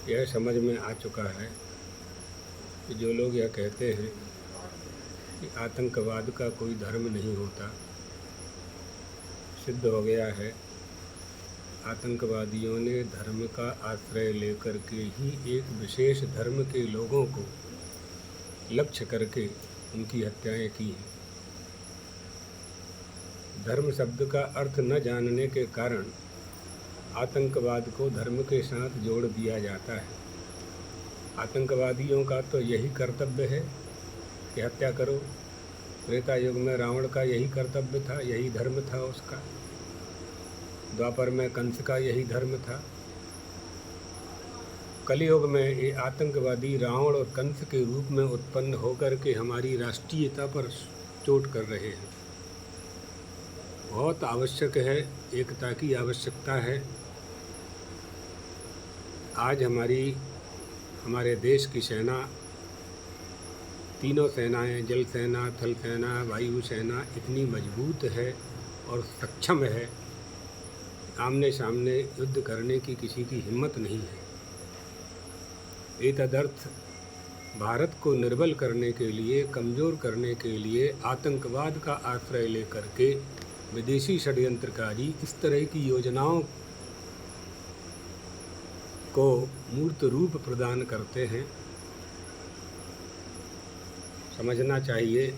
यह समझ में आ चुका है कि जो लोग यह कहते हैं कि आतंकवाद का कोई धर्म नहीं होता, सिद्ध हो गया है आतंकवादियों ने धर्म का आश्रय लेकर के ही एक विशेष धर्म के लोगों को लक्ष्य करके उनकी हत्याएं की हैं। धर्म शब्द का अर्थ न जानने के कारण आतंकवाद को धर्म के साथ जोड़ दिया जाता है। आतंकवादियों का तो यही कर्तव्य है कि हत्या करो। त्रेता युग में रावण का यही कर्तव्य था, यही धर्म था उसका। द्वापर में कंस का यही धर्म था। कलयुग में ये आतंकवादी रावण और कंस के रूप में उत्पन्न होकर के हमारी राष्ट्रीयता पर चोट कर रहे हैं। बहुत आवश्यक है, एकता की आवश्यकता है। आज हमारे देश की सेना, तीनों सेनाएं, जल सेना, थल सेना, वायु सेना इतनी मजबूत है और सक्षम है, आमने सामने युद्ध करने की किसी की हिम्मत नहीं है। एतदर्थ भारत को निर्बल करने के लिए, कमज़ोर करने के लिए आतंकवाद का आश्रय लेकर के विदेशी षड्यंत्रकारी इस तरह की योजनाओं को मूर्त रूप प्रदान करते हैं। समझना चाहिए,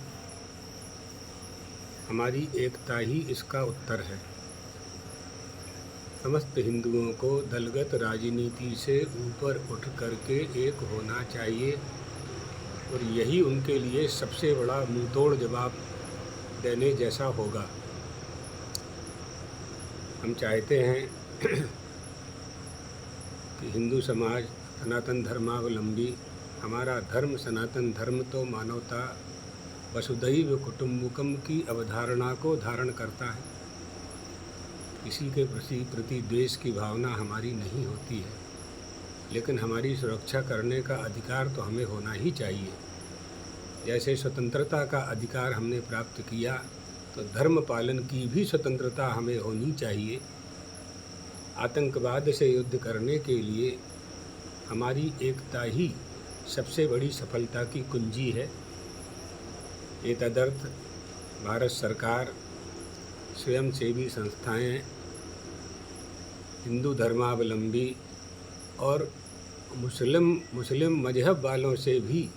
हमारी एकता ही इसका उत्तर है। समस्त हिंदुओं को दलगत राजनीति से ऊपर उठ करके एक होना चाहिए और यही उनके लिए सबसे बड़ा मुंहतोड़ जवाब देने जैसा होगा। हम चाहते हैं कि हिंदू समाज, सनातन धर्मावलंबी, हमारा धर्म सनातन धर्म तो मानवता, वसुधैव कुटुम्बकम की अवधारणा को धारण करता है। किसी के प्रति द्वेष की भावना हमारी नहीं होती है, लेकिन हमारी सुरक्षा करने का अधिकार तो हमें होना ही चाहिए। जैसे स्वतंत्रता का अधिकार हमने प्राप्त किया, तो धर्म पालन की भी स्वतंत्रता हमें होनी चाहिए। आतंकवाद से युद्ध करने के लिए हमारी एकता ही सबसे बड़ी सफलता की कुंजी है। एतदर्थ भारत सरकार, स्वयंसेवी संस्थाएं, हिंदू धर्मावलंबी और मुस्लिम मजहब वालों से भी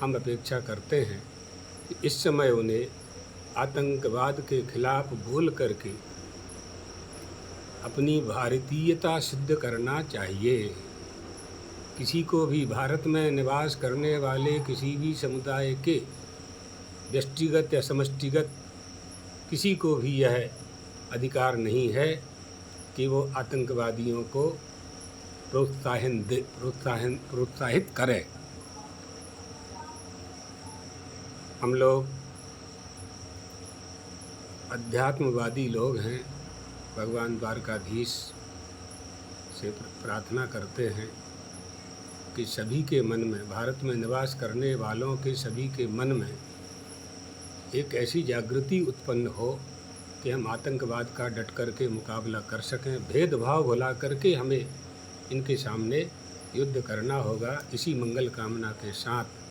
हम अपेक्षा करते हैं कि इस समय उन्हें आतंकवाद के खिलाफ बोल करके अपनी भारतीयता सिद्ध करना चाहिए। किसी को भी भारत में निवास करने वाले किसी भी समुदाय के व्यष्टिगत या समष्टिगत किसी को भी यह अधिकार नहीं है कि वो आतंकवादियों को प्रोत्साहित करे। हम लोग अध्यात्मवादी लोग हैं। भगवान द्वारकाधीश से प्रार्थना करते हैं कि सभी के मन में, भारत में निवास करने वालों के सभी के मन में एक ऐसी जागृति उत्पन्न हो कि हम आतंकवाद का डट कर के मुकाबला कर सकें। भेदभाव भुला करके हमें इनके सामने युद्ध करना होगा। इसी मंगल कामना के साथ